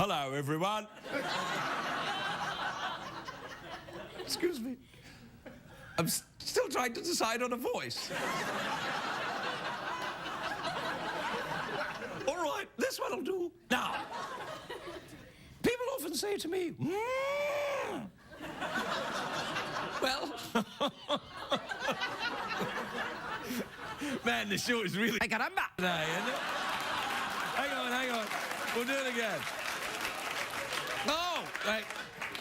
Hello, everyone. Excuse me. I'm still trying to decide on a voice. All right, this one will do. Now, people often say to me, well, man, the show is really... Caramba! Today, isn't it? Hang on. We'll do it again. No, right.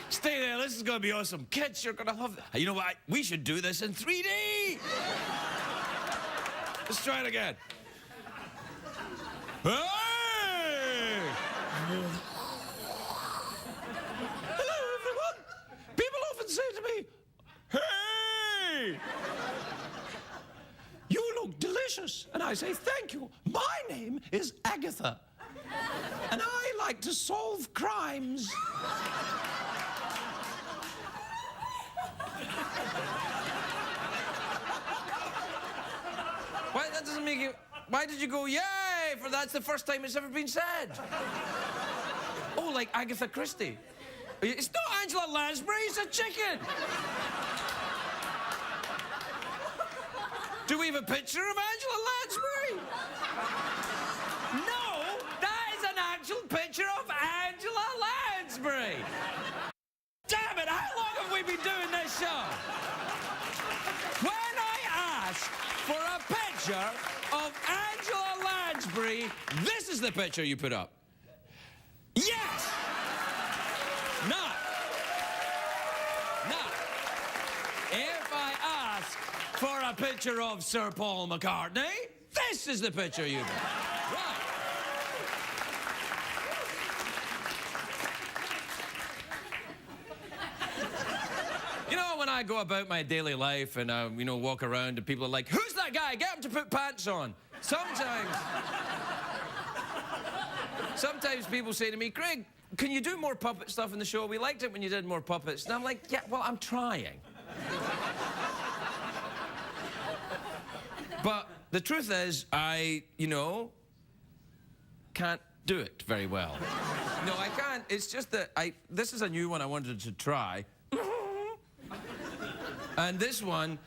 Stay there, this is gonna be awesome. Kids, you're gonna love it. You know what? We should do this in 3D. Let's try it again. Hey! Hello, everyone. People often say to me, hey! You look delicious. And I say, thank you. My name is Agatha. And I like to solve crimes. Why, that doesn't make you... Why did you go, yay, for that's the first time it's ever been said? Oh, like Agatha Christie. It's not Angela Lansbury, it's a chicken. Do we have a picture of Angela Lansbury? No, that is an actual picture of Angela Lansbury. Damn it, how long have we been doing this show? When I ask for a picture of Angela Lansbury, this is the picture you put up. Yes! Now, if I ask for a picture of Sir Paul McCartney, this is the picture you put. Right. You know, when I go about my daily life and, you know, walk around and people are like, who's that guy? Get him to put pants on. Sometimes people say to me, Craig, can you do more puppet stuff in the show? We liked it when you did more puppets. And I'm like, yeah, well, I'm trying. But the truth is, I, you know, can't do it very well. No, I can't. It's just that this is a new one I wanted to try. And this one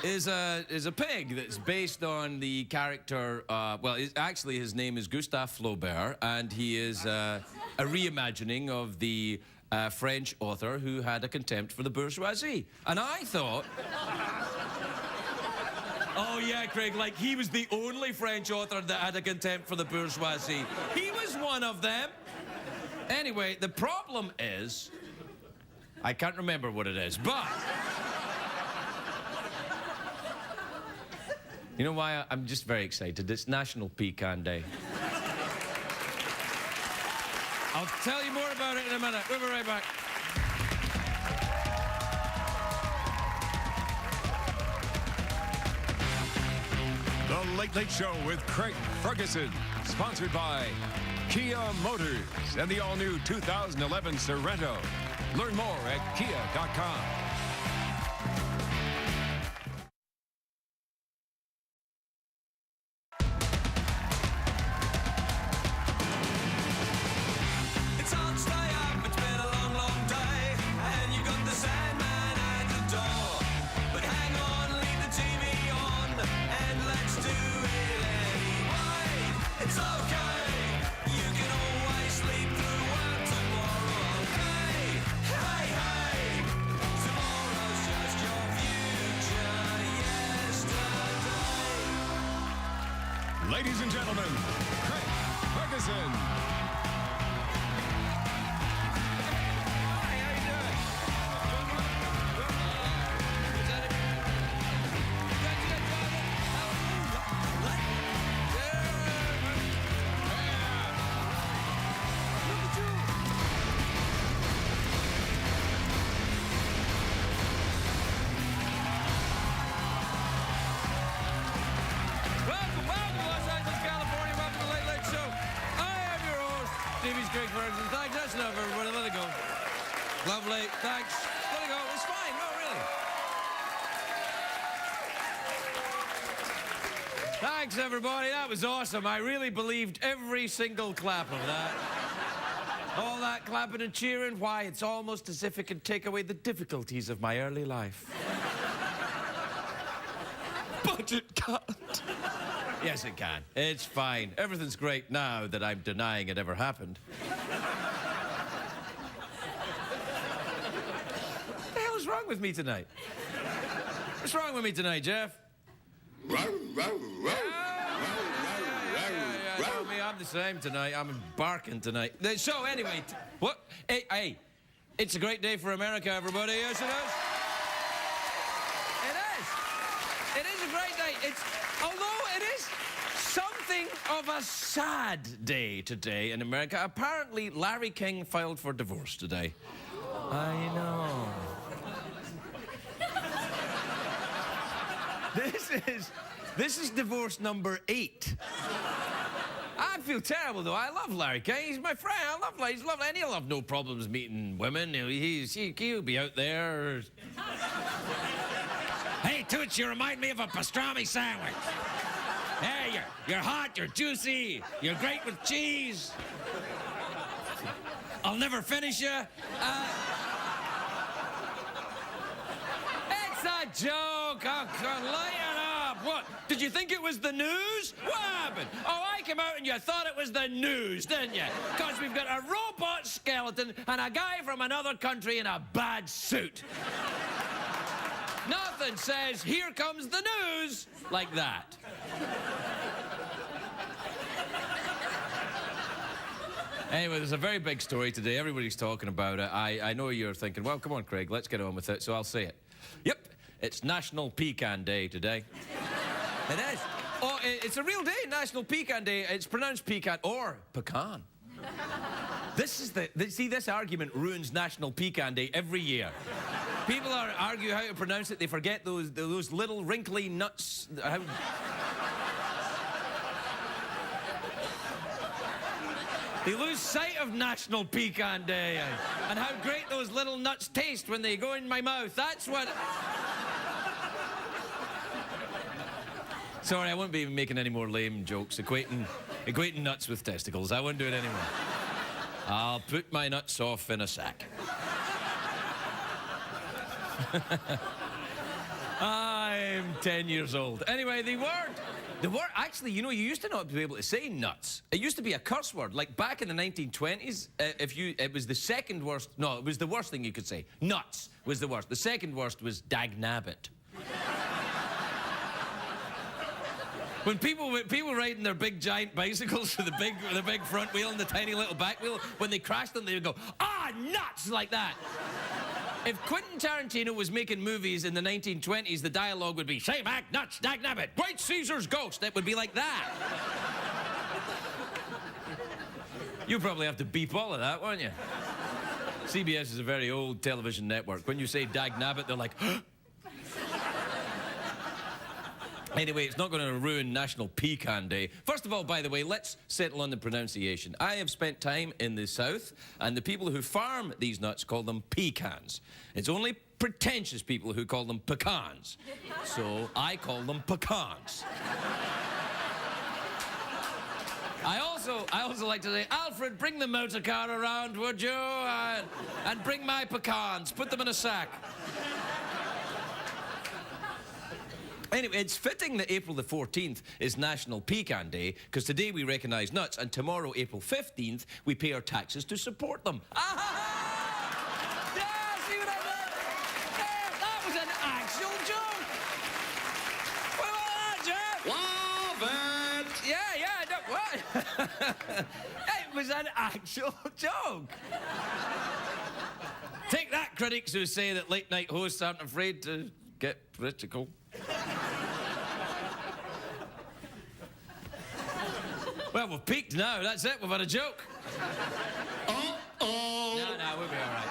is a pig that's based on the character, well, actually his name is Gustave Flaubert, and he is a reimagining of the French author who had a contempt for the bourgeoisie. And I thought... Oh, yeah, Craig, like he was the only French author that had a contempt for the bourgeoisie. He was one of them. Anyway, the problem is... I can't remember what it is, but... You know why I'm just very excited? It's National Pecan Day. I'll tell you more about it in a minute. We'll be right back. The Late Late Show with Craig Ferguson, sponsored by Kia Motors and the all-new 2011 Sorento. Learn more at kia.com. Ladies and gentlemen, Craig Ferguson. Hi, how you doing? TV's Craig Ferguson. Thanks, that's enough, everybody. Let it go. Lovely. Thanks. Let it go. It's fine. No, really. Thanks. Thanks, everybody. That was awesome. I really believed every single clap of that. All that clapping and cheering, why, it's almost as if it could take away the difficulties of my early life. But it can't. Yes, it can. It's fine. Everything's great now that I'm denying it ever happened. What the hell's wrong with me tonight? What's wrong with me tonight, Jeff? Yeah, no, me, I'm the same tonight. I'm barking tonight. So, anyway, what? Hey, it's a great day for America, everybody. Yes, it is. It is. It is a great day. Although it is something of a sad day today in America. Apparently, Larry King filed for divorce today. I know. This is divorce number 8. I feel terrible, though. I love Larry King. He's my friend. I love Larry. He's lovely. And he'll have no problems meeting women. He'll be out there. Hey, Toots, you remind me of a pastrami sandwich. Hey, you're hot, you're juicy, you're great with cheese. I'll never finish you. It's a joke. Oh, lighten up. What? Did you think it was the news? What happened? Oh, I came out and you thought it was the news, didn't you? Because we've got a robot skeleton and a guy from another country in a bad suit. Nothing says, here comes the news, like that. Anyway, there's a very big story today. Everybody's talking about it. I know you're thinking, well, come on, Craig, let's get on with it, so I'll say it. Yep, it's National Pecan Day today. It is. Oh, it's a real day, National Pecan Day. It's pronounced pecan or pecan. See, this argument ruins National Pecan Day every year. People argue how to pronounce it. They forget those little wrinkly nuts. They lose sight of National Pecan Day and how great those little nuts taste when they go in my mouth. That's what... Sorry, I won't be making any more lame jokes equating nuts with testicles. I won't do it anymore. I'll put my nuts off in a sack. I'm 10 years old. Anyway, the word, actually, you know, you used to not be able to say nuts. It used to be a curse word. Like back in the 1920s, it was the second worst, no, it was the worst thing you could say. Nuts was the worst. The second worst was dagnabbit. When people riding their big giant bicycles with the big front wheel and the tiny little back wheel, when they crashed them, they would go, ah, nuts, like that. If Quentin Tarantino was making movies in the 1920s, the dialogue would be, say, Mac, nuts, dagnabbit, great Caesar's ghost. It would be like that. You probably have to beep all of that, won't you? CBS is a very old television network. When you say dagnabbit, they're like, Anyway, it's not going to ruin National Pecan Day. First of all, by the way, let's settle on the pronunciation. I have spent time in the South, and the people who farm these nuts call them pecans. It's only pretentious people who call them pecans. So I call them pecans. I also like to say, Alfred, bring the motor car around, would you? And bring my pecans. Put them in a sack. Anyway, it's fitting that April the 14th is National Pecan Day, because today we recognise nuts, and tomorrow, April 15th, we pay our taxes to support them. Ah! Yeah, see what I did? Yeah, that was an actual joke. What about that, Jeff? Love it! Yeah, what? It was an actual joke. Take that, critics who say that late-night hosts aren't afraid to get political. Well, we've peaked now. That's it. We've had a joke. Uh-oh. No, we'll be all right.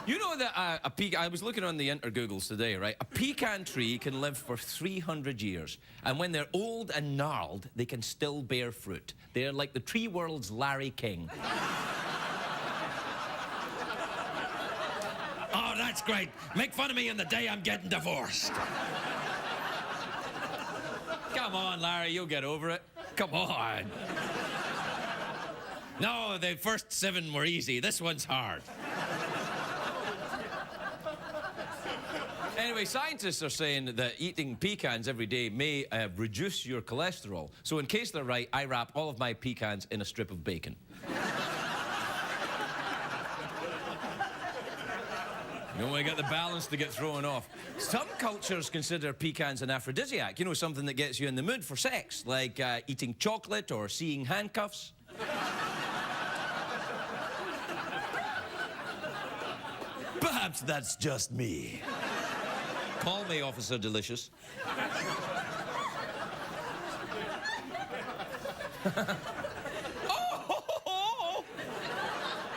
You know that I was looking on the Intergoogles today, right? A pecan tree can live for 300 years. And when they're old and gnarled, they can still bear fruit. They're like the tree world's Larry King. Oh, that's great. Make fun of me on the day I'm getting divorced. Come on, Larry, you'll get over it. Come on. No, the first 7 were easy. This one's hard. Anyway, scientists are saying that eating pecans every day may reduce your cholesterol. So in case they're right, I wrap all of my pecans in a strip of bacon. You don't want to get the balance to get thrown off. Some cultures consider pecans an aphrodisiac. You know, something that gets you in the mood for sex, like eating chocolate or seeing handcuffs. Perhaps that's just me. Call me Officer Delicious. Oh!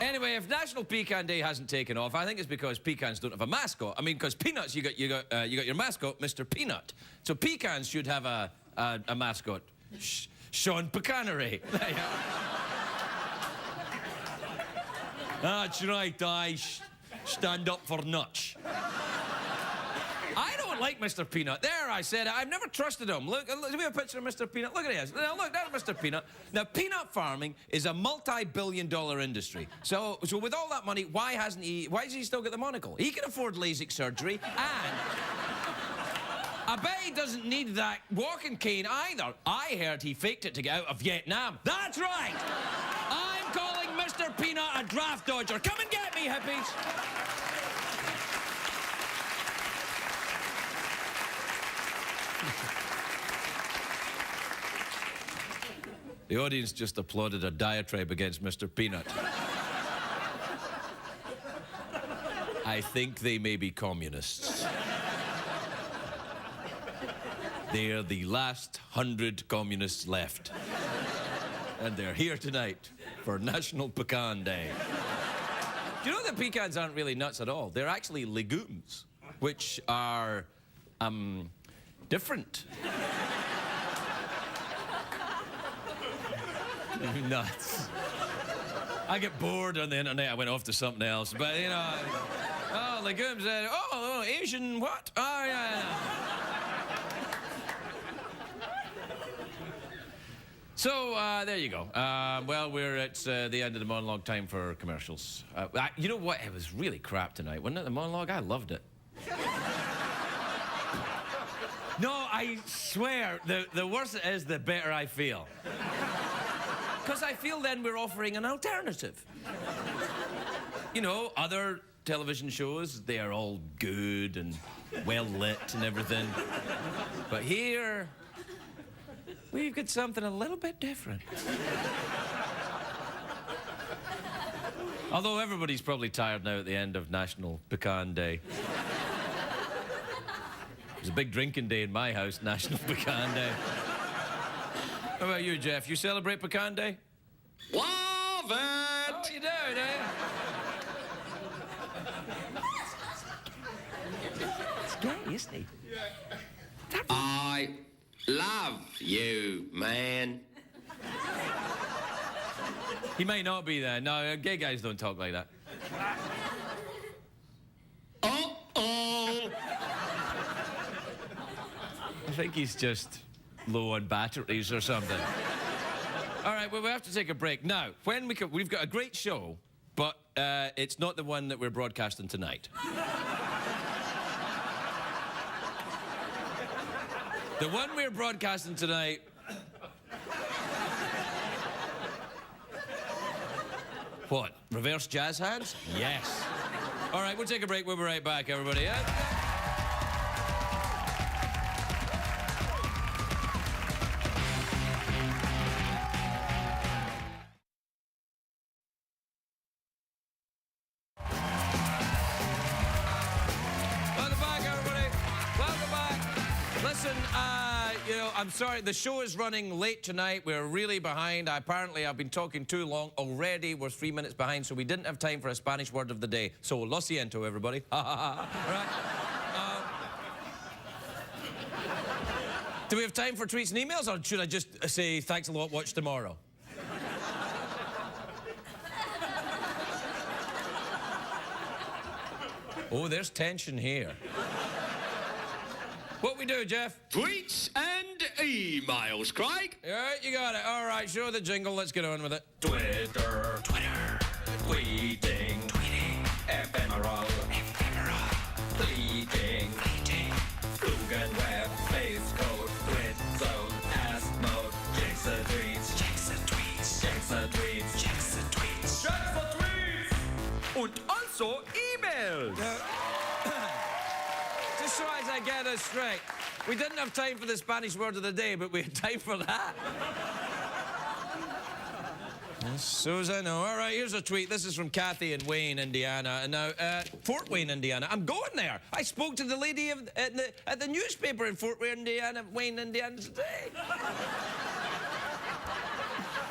Anyway, if National Pecan Day hasn't taken off, I think it's because pecans don't have a mascot. I mean, because peanuts, you got your mascot, Mr. Peanut. So pecans should have a mascot, Sean Pecanery. That's right, I stand up for nuts. I don't like Mr. Peanut. There, I said it. I've never trusted him. Look, do we have a picture of Mr. Peanut? Look at this. Now, look, that's Mr. Peanut. Now, peanut farming is a multi-billion-dollar industry. So with all that money, why does he still get the monocle? He can afford LASIK surgery, and I bet he doesn't need that walking cane either. I heard he faked it to get out of Vietnam. That's right. I'm calling Mr. Peanut a draft dodger. Come and get me, hippies. The audience just applauded a diatribe against Mr. Peanut. I think they may be communists. They're the last 100 communists left. And they're here tonight for National Pecan Day. Do you know that pecans aren't really nuts at all? They're actually legumes, which are, different. Nuts. I get bored on the internet. I went off to something else. But, you know, oh, legumes. Asian what? Oh, yeah. So, there you go. Well, we're at the end of the monologue, time for commercials. You know what? It was really crap tonight, wasn't it, the monologue? I loved it. No, I swear, the worse it is, the better I feel. Because I feel then we're offering an alternative. You know, other television shows, they are all good and well lit and everything. But here, we've got something a little bit different. Although everybody's probably tired now at the end of National Pecan Day. It was a big drinking day in my house, National Pecan Day. How about you, Jeff? You celebrate Pecan Day? Love it! Oh, you do, do you? It's gay, isn't he? I love you, man. He may not be there. No, gay guys don't talk like that. Uh-oh! I think he's just low on batteries or something. All right, well, we have to take a break. Now, when we've got a great show, but it's not the one that we're broadcasting tonight. The one we're broadcasting tonight... What, reverse jazz hands? Yes. All right, we'll take a break. We'll be right back, everybody. Yeah? I'm sorry, the show is running late tonight. We're really behind. Apparently, I've been talking too long. Already, we're 3 minutes behind, so we didn't have time for a Spanish word of the day. So, lo siento, everybody. Right. Do we have time for tweets and emails, or should I just say thanks a lot, watch tomorrow? Oh, there's tension here. What we do, Jeff? Tweets and emails, Craig. All right, you got it. All right, show the jingle. Let's get on with it. Twitter. Tweeting. Ephemeral. Fleeting. Google Web. Face Code. Twit Zone. Ask Mode. Jackson Tweets. Und also emails. Just so as I get this straight, we didn't have time for the Spanish word of the day, but we had time for that. So as I know. All right, here's a tweet. This is from Kathy in Wayne, Indiana. And now, Fort Wayne, Indiana. I'm going there. I spoke to the lady at the newspaper in Fort Wayne, Indiana today.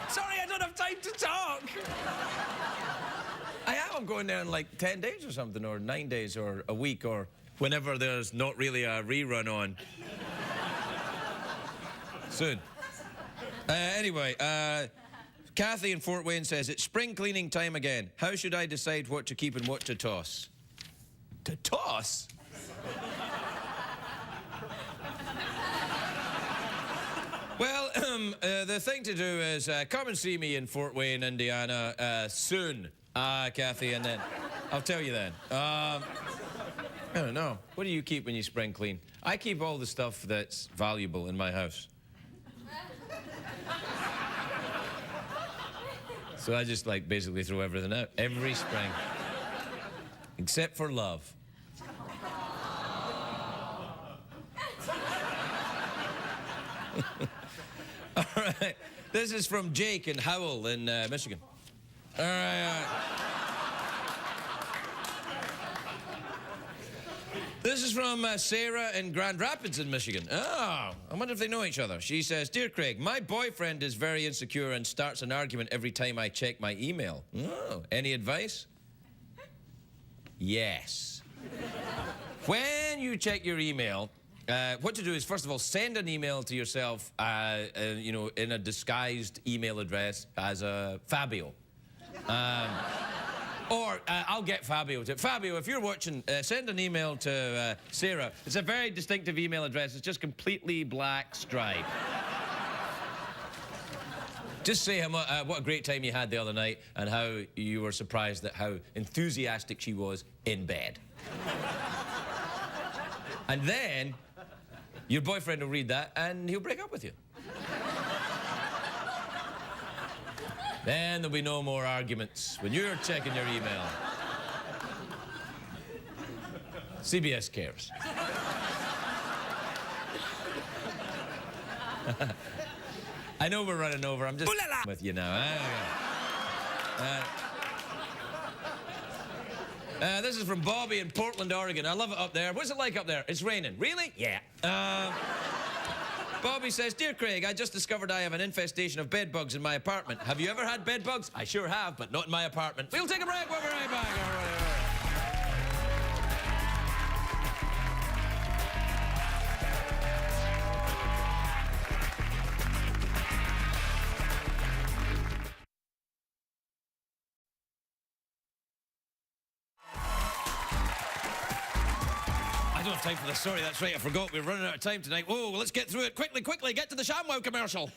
Sorry, I don't have time to talk. I'm going there in like 10 days or something, or 9 days, or a week, or whenever there's not really a rerun on. Soon. Anyway, Kathy in Fort Wayne says, it's spring cleaning time again. How should I decide what to keep and what to toss? To toss? Well, the thing to do is come and see me in Fort Wayne, Indiana, soon. Kathy, and then I'll tell you then. I don't know. What do you keep when you spring clean? I keep all the stuff that's valuable in my house. So I just, like, basically throw everything out every spring. Except for love. All right. This is from Jake in Howell in Michigan. All right. This is from Sarah in Grand Rapids in Michigan. Oh, I wonder if they know each other. She says, Dear Craig, my boyfriend is very insecure and starts an argument every time I check my email. Oh, any advice? Yes. When you check your email, what to do is, first of all, send an email to yourself, you know, in a disguised email address as Fabio. Or I'll get Fabio to... Fabio, if you're watching, send an email to Sarah. It's a very distinctive email address. It's just completely black stripe. Just say what a great time you had the other night and how you were surprised at how enthusiastic she was in bed. And then your boyfriend will read that and he'll break up with you. Then there'll be no more arguments when you're checking your email. CBS cares. I know we're running over. I'm just with you now. This is from Bobby in Portland, Oregon. I love it up there. What's it like up there? It's raining. Really? Yeah. Bobby says, Dear Craig, I just discovered I have an infestation of bed bugs in my apartment. Have you ever had bed bugs? I sure have, but not in my apartment. We'll take a break. We'll be right back. I don't have time for this. Sorry, that's right. I forgot. We're running out of time tonight. Whoa, let's get through it. Quickly, get to the ShamWow commercial.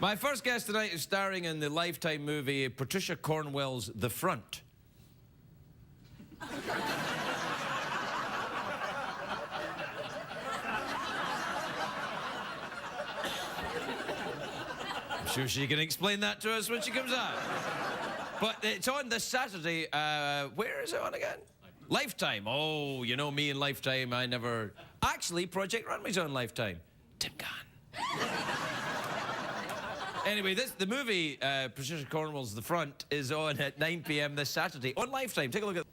My first guest tonight is starring in the Lifetime movie Patricia Cornwell's The Front. I'm sure she can explain that to us when she comes out. But it's on this Saturday. Where is it on again? Lifetime. Oh, you know me and Lifetime. I never... Actually, Project Runway's on Lifetime. Tim Gunn. Anyway, the movie, Patricia Cornwell's The Front, is on at 9 p.m. this Saturday on Lifetime. Take a look at...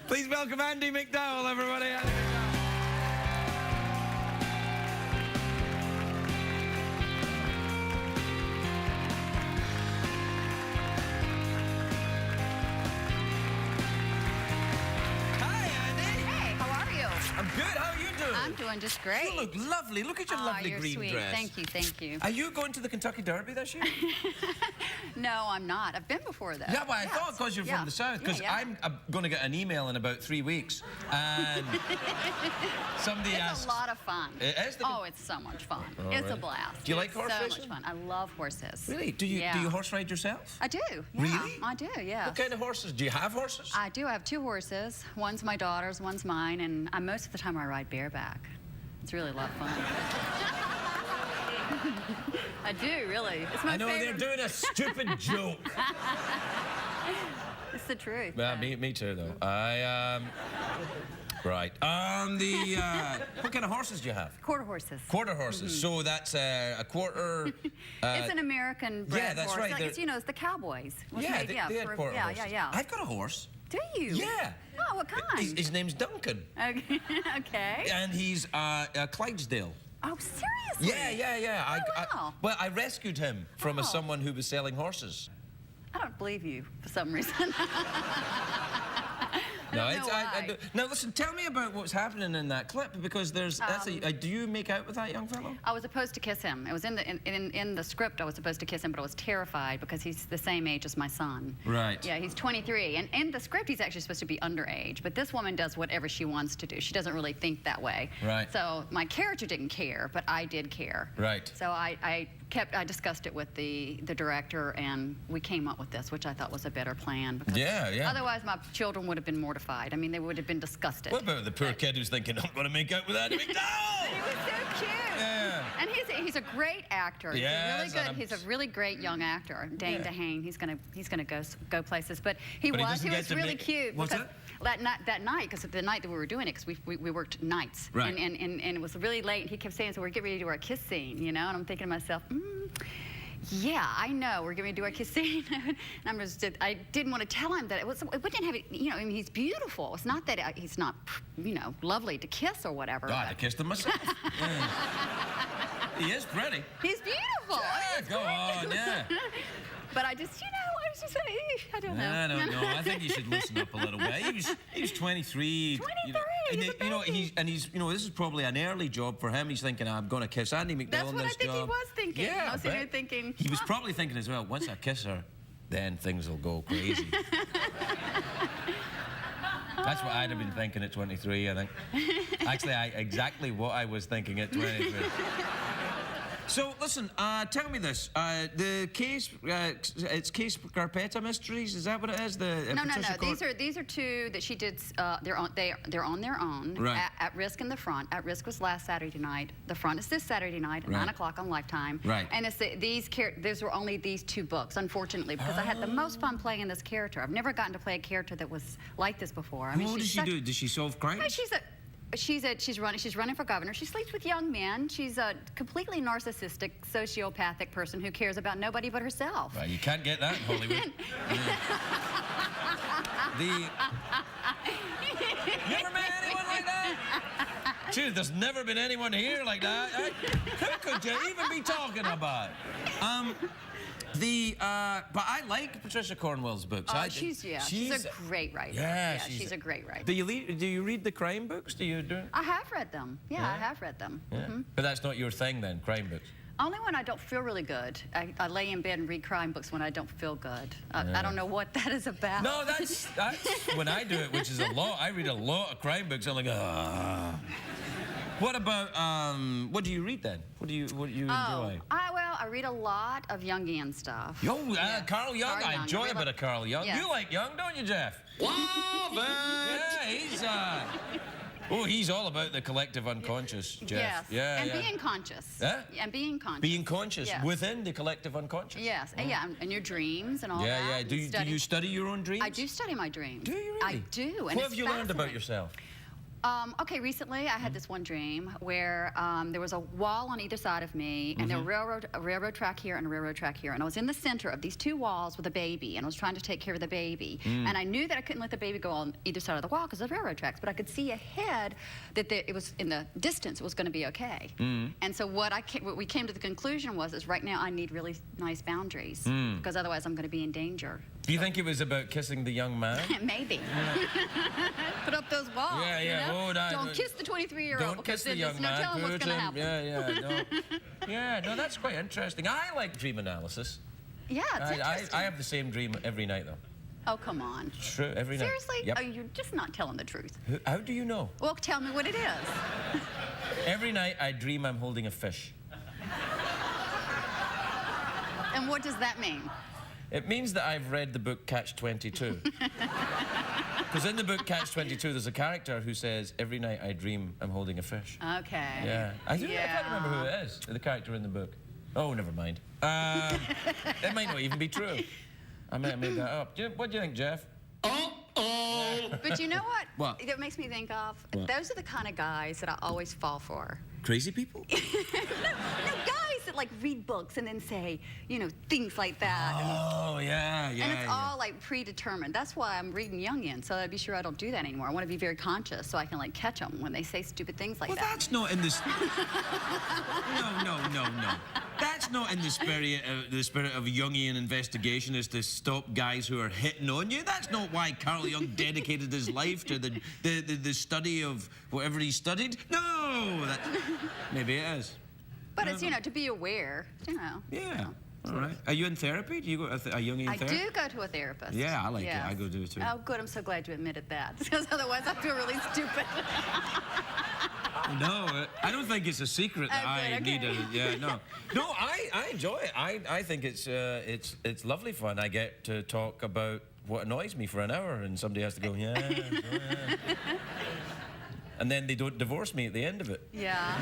Please welcome Andie MacDowell, everybody. Hey, how are you? I'm good. How are you doing? I'm doing just great. You look lovely. Look at your lovely you're green sweet. dress. Thank you, thank you. Are you going to the Kentucky Derby this year? No, I'm not. I've been before, though. Yeah, well, I thought because you're from the South, because I'm going to get an email in about 3 weeks, and somebody asked... It's a lot of fun. It is? Oh, it's so much fun. It's a blast. Do you like horse so racing? much fun. I love horses. Really? Do you horse ride yourself? I do. Yeah, Really? I do, yeah. What kind of horses? Do you have horses? I do. I have 2 horses. One's my daughter's, one's mine, and most of the time I ride bareback. It's really a lot of fun. I do, really. It's my favorite. They're doing a stupid joke. It's the truth. Well, me too, though. Right. What kind of horses do you have? Quarter horses. Quarter horses. So that's a quarter... it's an American bred yeah, that's horse. right. Like, it's, it's the Cowboys. Yeah, they had quarter horses. Yeah. I've got a horse. Do you? Yeah. Oh, what kind? His name's Duncan. Okay. Okay. And he's a Clydesdale. Oh, seriously? Yeah. Oh, wow. I rescued him from someone who was selling horses. I don't believe you for some reason. Now listen, tell me about what's happening in that clip, because there's do you make out with that young fellow? I was supposed to kiss him. It was in the script. I was supposed to kiss him, but I was terrified because he's the same age as my son. Right. Yeah, he's 23, and in the script he's actually supposed to be underage. But this woman does whatever she wants to do. She doesn't really think that way. Right. So my character didn't care, but I did care. Right. So I discussed it with the director, and we came up with this, which I thought was a better plan. Because otherwise, my children would have been mortified. I mean, they would have been disgusted. What about the poor kid who's thinking, I'm going to make out with Andie MacDowell? He was so cute. Yeah. And he's a great actor. He's a really great young actor. Dane DeHaan. He's gonna go places. But he was really cute. What's that? That night, because the night that we were doing it, because we worked nights, right. and it was really late. And he kept saying, "So we're getting ready to do our kiss scene," And I'm thinking to myself, yeah, I know. We're going to do our kiss scene. And I didn't want to tell him that it wouldn't have, I mean, he's beautiful. It's not that he's not, lovely to kiss or whatever. God, I kissed him myself. He is pretty. He's beautiful. Yeah, go on, yeah. But I just, I was just saying, I don't know. I don't know. I think you should listen up a little bit. He was 23. 23. He's this is probably an early job for him. He's thinking, I'm going to kiss Andie MacDowell. That's what I think job. he was thinking. Yeah, I was sitting here thinking. He was probably thinking as well, once I kiss her, then things will go crazy. That's what I'd have been thinking at 23, I think. Actually, exactly what I was thinking at 23. So, listen, tell me this. The case, it's Case Carpeta Mysteries, is that what it is? No. These are 2 that she did, they're on their own. Right. At Risk in the Front. At Risk was last Saturday night. The Front is this Saturday night at 9 o'clock on Lifetime. Right. And these were only these 2 books, unfortunately, because I had the most fun playing this character. I've never gotten to play a character that was like this before. I mean, what does she do? Does she solve crimes? She's running for governor. She sleeps with young men. She's a completely narcissistic, sociopathic person who cares about nobody but herself. Right, you can't get that in Hollywood. You ever met anyone like that? Gee, there's never been anyone here like that. Who could you even be talking about? But I like Patricia Cornwell's books. She's a great writer. Yeah, she's a great writer. Do you read the crime books? I have read them. Yeah, I have read them. Yeah. Mm-hmm. But that's not your thing then, crime books? Only when I don't feel really good. I lay in bed and read crime books when I don't feel good. I don't know what that is about. No, that's when I do it, which is a lot. I read a lot of crime books. I'm like, ah. What about, what do you read then? What do you enjoy? I read a lot of Jungian stuff. Carl Jung. I enjoy a bit of Carl Jung. Yes. You like Jung, don't you, Jeff? Love it! Yeah, he's all about the collective unconscious, Jeff. Yes. Yeah, and being conscious. Yeah? And being conscious. Being conscious yes. within the collective unconscious. Yes. And your dreams and all that. Yeah. Do you study your own dreams? I do study my dreams. Do you really? I do. And what have you learned about yourself? Okay, recently I had this one dream where there was a wall on either side of me, and there were a railroad track here and a railroad track here, and I was in the center of these 2 walls with a baby, and I was trying to take care of the baby, and I knew that I couldn't let the baby go on either side of the wall because of the railroad tracks, but I could see ahead that it was in the distance it was going to be okay. And so what we came to the conclusion was right now I need really nice boundaries because otherwise I'm going to be in danger. Do you think it was about kissing the young man? Maybe. Put up those walls. Yeah, yeah. You know? Oh, don't kiss the 23-year-old. Don't kiss the young man. No telling what's going to happen. Yeah, no. Yeah, no, that's quite interesting. I like dream analysis. Yeah, it's interesting. I have the same dream every night, though. Oh, come on. True, every night. Seriously? Yep. Oh, you're just not telling the truth. How do you know? Well, tell me what it is. Every night I dream I'm holding a fish. And what does that mean? It means that I've read the book Catch-22. Because in the book Catch-22, there's a character who says, every night I dream I'm holding a fish. Okay. Yeah. I can't remember who it is, the character in the book. Oh, never mind. It might not even be true. I might have made that up. What do you think, Jeff? But you know what? What? It makes me think of, What? those are the kind of guys that I always fall for. Crazy people? No, guys that like read books and then say, you know, things like that. Oh, yeah. And it's all like predetermined. That's why I'm reading Jungian, so I'd be sure I don't do that anymore. I want to be very conscious so I can like catch them when they say stupid things like Well, that. that's not in this. No. That's not in the spirit of Jungian investigation, is to stop guys who are hitting on you. That's not why Carl Jung dedicated his life to the study of whatever he studied. No, maybe it is. But it's, you know, to be aware, you know. Yeah. All right. Are you in therapy? Do you go to a Jungian I therapy? do go to a therapist. Yeah, I like it. Yes. I go do it too. Oh, good. I'm so glad you admitted that. Because otherwise I feel really stupid. No, I don't think it's a secret that Oh, good, I need okay. No, I enjoy it. I think it's lovely fun. I get to talk about what annoys me for an hour, and somebody has to go, yeah. And then they don't divorce me at the end of it. Yeah.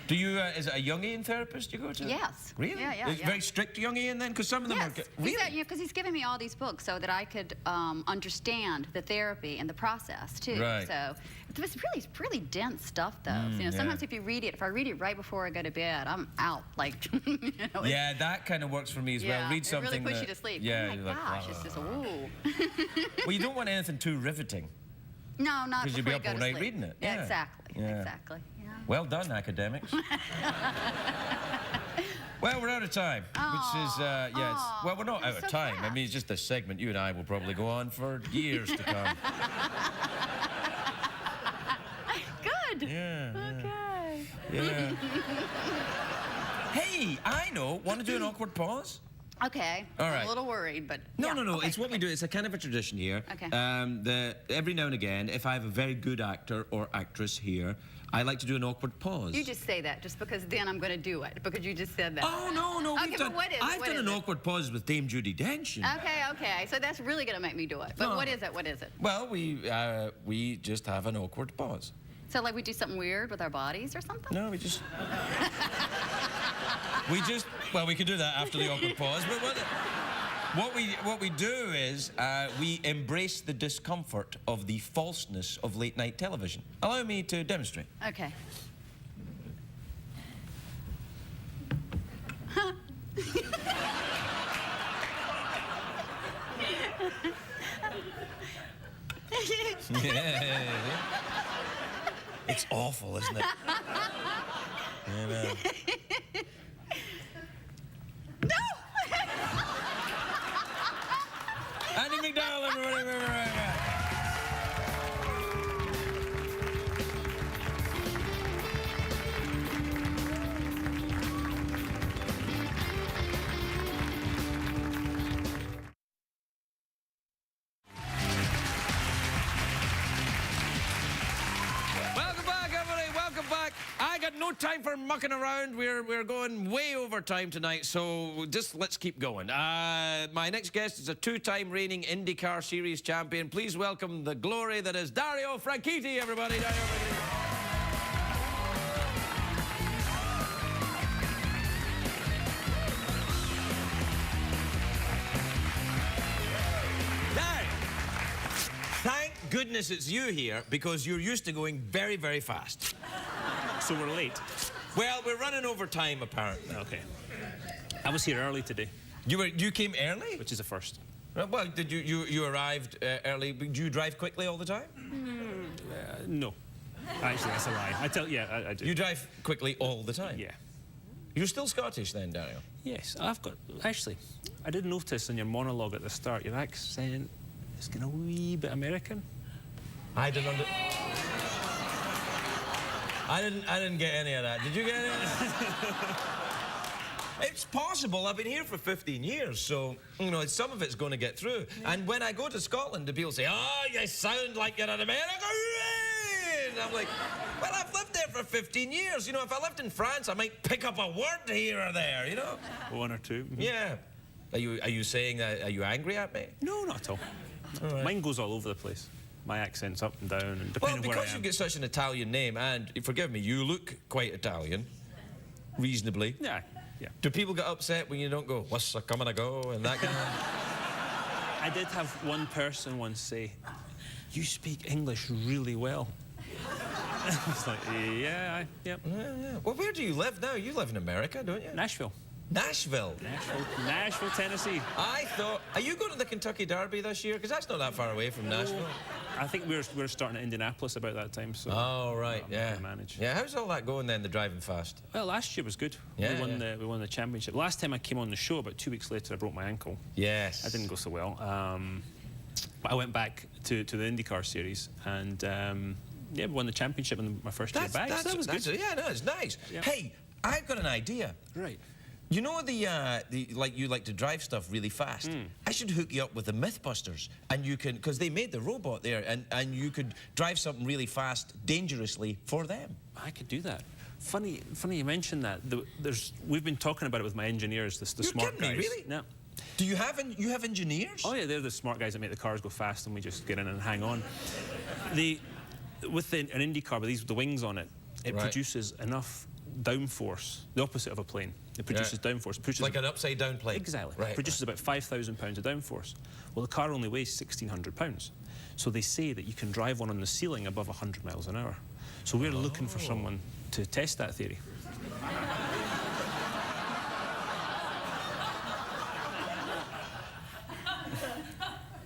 Do you? Is it a Jungian therapist you go to? Yes. Really? Yeah. It's very strict Jungian then, because some of them Yes. are. Really? Because he's giving me all these books so that I could understand the therapy and the process too. Right. So it's really dense stuff, though. You know, sometimes if I read it right before I go to bed, I'm out. Like, you know, Yeah, that kind of works for me as well. Read something it really puts that, you to sleep. Yeah, Oh my you're like, gosh, it's just ooh. Well, you don't want anything too riveting. No, not Because you'll before be you up go all to night sleep. reading it. Yeah, Yeah. exactly. Yeah. Exactly. Yeah. Well done, academics. Well, we're out of time, which is, well, we're not that's out of so time. I fast. mean, it's just a segment. You and I will probably go on for years to come. Good. Yeah. Okay. Yeah. Hey, I know. Want to do an awkward pause? Okay. All right. I'm a little worried, but No, yeah, no. okay, It's what we do. It's a kind of a tradition here. Okay. Every now and again, if I have a very good actor or actress here, I like to do an awkward pause. You just say that just because then I'm going to do it because you just said that. Oh, no. Okay, but what is it? I've What done is an it? awkward pause with Dame Judi Dench. Okay. So that's really going to make me do it. But No. what is it? What is it? Well, we just have an awkward pause. So like we do something weird with our bodies or something? No, we just... Well, we could do that after the awkward pause, but what we do is we embrace the discomfort of the falseness of late-night television. Allow me to demonstrate. Okay. Yeah. It's awful, isn't it? I know. Andie MacDowell, everybody. Welcome back, everybody. Welcome back. I got no time for mucking around. We're going way over time tonight, so just let's keep going. My next guest is a two-time reigning IndyCar Series champion. Please welcome the glory that is Dario Franchitti, everybody. Dario Franchitti. Dario, thank goodness it's you here because you're used to going very, very fast. So we're late. Well, we're running over time, apparently. Okay. I was here early today, You came early? which is a first. Well, did you arrived early? Do you drive quickly all the time? No. Actually, that's a lie. I do. You drive quickly all the time? Yeah. You're still Scottish then, Dario? Yes, I've got... Actually, I did notice in your monologue at the start, your accent is getting a wee bit American. I didn't get any of that. Did you get any of that? It's possible. I've been here for 15 years, so, you know, some of it's going to get through. Yeah. And when I go to Scotland, the people say, oh, you sound like you're in America. And I'm like, well, I've lived there for 15 years. You know, if I lived in France, I might pick up a word here or there, you know? One or two. Yeah. Are you saying that, are you angry at me? No, not at all. Right. Mine goes all over the place. My accent's up and down, and depending well, where I am. because you've got such an Italian name, and forgive me, you look quite Italian, reasonably. Yeah, yeah. Do people get upset when you don't go, what's a come and a go, and that kind of... I did have one person once say, you speak English really well. I was like, yeah, yep. Yeah. Well, where do you live now? You live in America, don't you? Nashville. Nashville? Nashville, Tennessee. I thought... Are you going to the Kentucky Derby this year? Because that's not that far away from Nashville. I think we're starting at Indianapolis about that time, so... Oh, right, yeah. Manage. Yeah, how's all that going then, the driving fast? Well, last year was good. Yeah, we won the championship. Last time I came on the show, about 2 weeks later, I broke my ankle. Yes. I didn't go so well. But I went back to the IndyCar series, and yeah, we won the championship in my first year back. So that was good. Yeah, no, it's nice. Yep. Hey, I've got an idea. Right. You know you like to drive stuff really fast. I should hook you up with the Mythbusters, and you can, because they made the robot there, and you could drive something really fast, dangerously for them. I could do that. Funny you mention that. We've been talking about it with my engineers. The You're smart kidding guys. me, really? No. Do you have engineers? Oh yeah, they're the smart guys that make the cars go fast, and we just get in and hang on. With an Indy car with the wings on it, it produces enough downforce, the opposite of a plane. It produces downforce. It produces like an upside-down plane. Exactly. Right. It produces about 5,000 pounds of downforce. Well, the car only weighs 1,600 pounds. So they say that you can drive one on the ceiling above 100 miles an hour. So we're looking for someone to test that theory.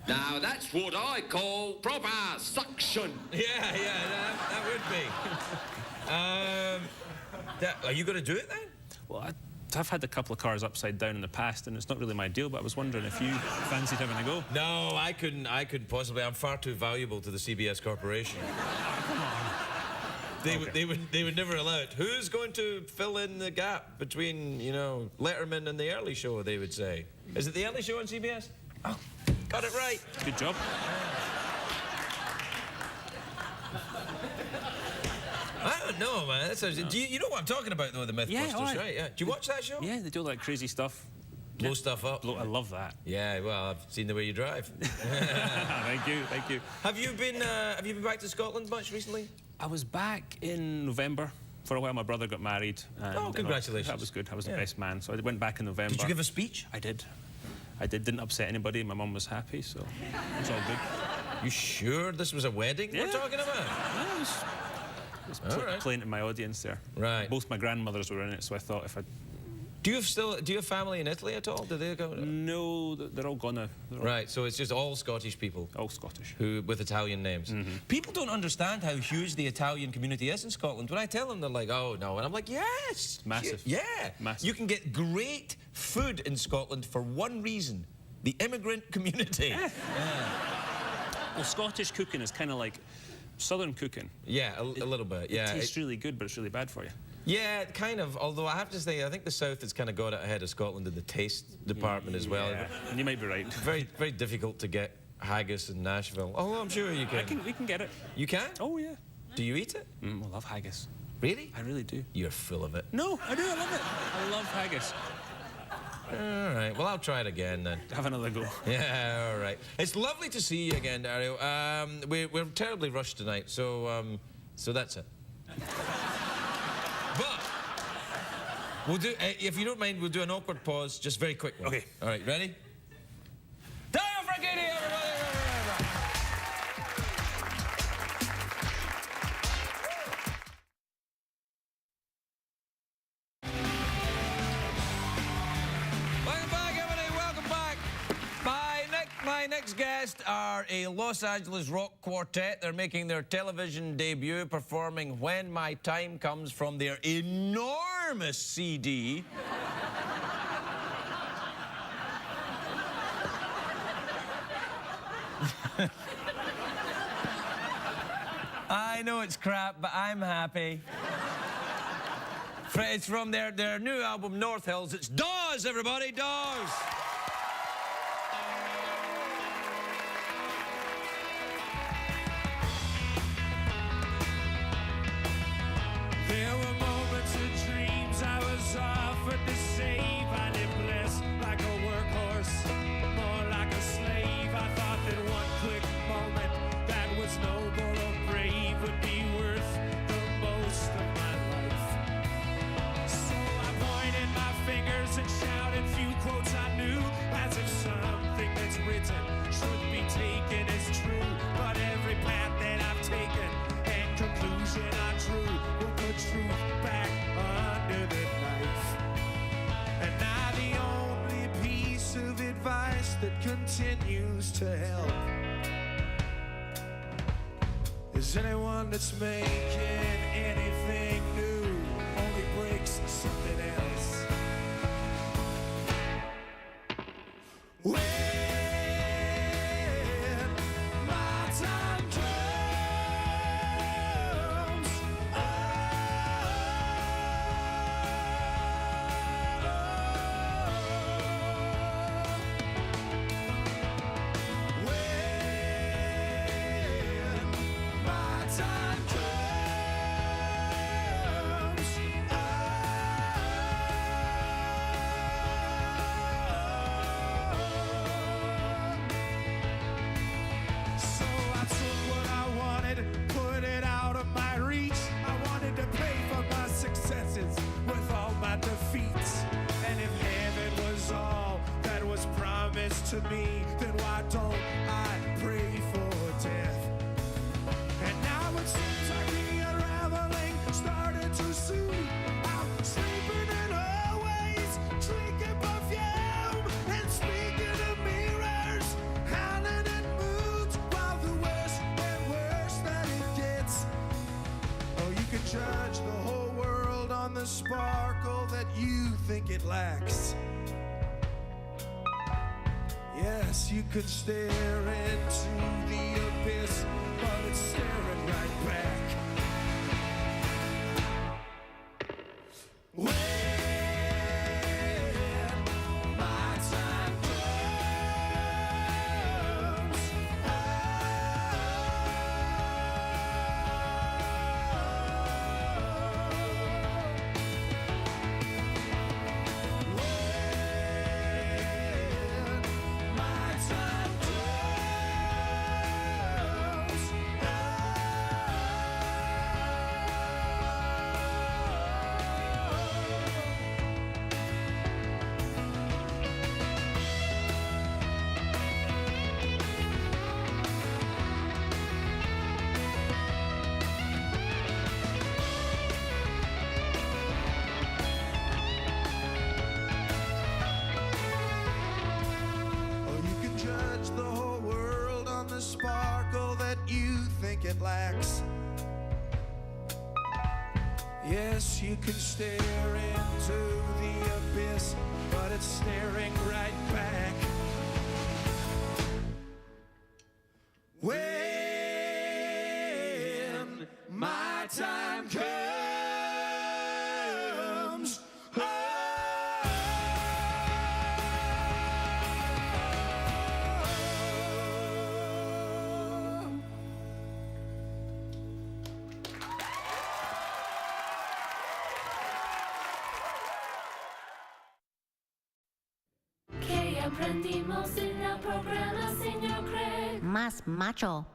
Now, that's what I call proper suction. Yeah, that would be. Are you going to do it then? Well, I've had a couple of cars upside down in the past, and it's not really my deal, but I was wondering if you fancied having a go. No, I couldn't possibly. I'm far too valuable to the CBS Corporation. Come on. They would never allow it. Who's going to fill in the gap between, you know, Letterman and the early show, they would say. Is it the early show on CBS? Oh, got it right. Good job. I don't know, man. Do you know what I'm talking about, though, the Mythbusters, right? Yeah. Do you watch that show? Yeah, they do all that crazy stuff. Blow stuff up. I love that. Yeah, well, I've seen the way you drive. Thank you. Have you been back to Scotland much recently? I was back in November. For a while, my brother got married. And, congratulations. That was good. I was the best man. So I went back in November. Did you give a speech? I did. Didn't upset anybody. My mum was happy, so it was all good. You sure this was a wedding we're talking about? I was playing to my audience there. Right. Both my grandmothers were in it, so I thought if I... Do you have family in Italy at all? Do they go? No, they're all gone now. Right, so it's just all Scottish people. All Scottish. With Italian names. People don't understand how huge the Italian community is in Scotland. When I tell them, they're like, oh, no. And I'm like, yes. Massive. Yeah. Massive. You can get great food in Scotland for one reason. The immigrant community. Yeah. Well, Scottish cooking is kind of like Southern cooking. Yeah, a little bit, yeah. It tastes really good, but it's really bad for you. Yeah, kind of. Although I have to say, I think the South has kind of got it ahead of Scotland in the taste department as well. Yeah, and you might be right. Very, very difficult to get haggis in Nashville. Oh, I'm sure you can. We can get it. You can? Oh, yeah. Do you eat it? I love haggis. Really? I really do. You're full of it. No, I do. I love it. I love haggis. All right. Well, I'll try it again then. Have another go. Yeah, all right. It's lovely to see you again, Dario. We're terribly rushed tonight, so that's it. But we'll do, if you don't mind, we'll do an awkward pause, just very quick one. Okay. All right, ready? Dario Franchitti, everybody! Welcome back, everybody. Welcome back. My next next guests are a Los Angeles rock quartet. They're making their television debut, performing When My Time Comes from their enormous CD. I know it's crap, but I'm happy. It's from their new album, North Hills. It's Dawes, everybody, Dawes! There were moments of dreams I was offered to save. I lived less like a workhorse, more like a slave. I thought that one quick moment that was noble or brave would be worth the most of my life. So I pointed my fingers and shouted few quotes I knew, as if something that's written should be taken as true. But every path that I've taken and conclusion I drew will put truth back under the knife. And now the only piece of advice that continues to help is anyone that's making anything new only breaks something else. When my time comes, so I took what I wanted, put it out of my reach. I wanted to pay for my successes with all my defeats. And if heaven was all that was promised to me, then why don't I pray for death? And now it seems like the unraveling started too soon. I'm sleeping in hallways, drinking perfume, and speaking to mirrors, howling at moods, while the worse and worse that it gets. Oh, you can judge the whole world on the sparkle that you think it lacks. Yes, you could stare into the abyss, but it's staring right back. When my time comes, sparkle that you think it lacks. Yes, you can stare into the abyss, but it's staring right back. When my time comes, ¿Qué aprendimos en el programa, señor Craig? Más macho.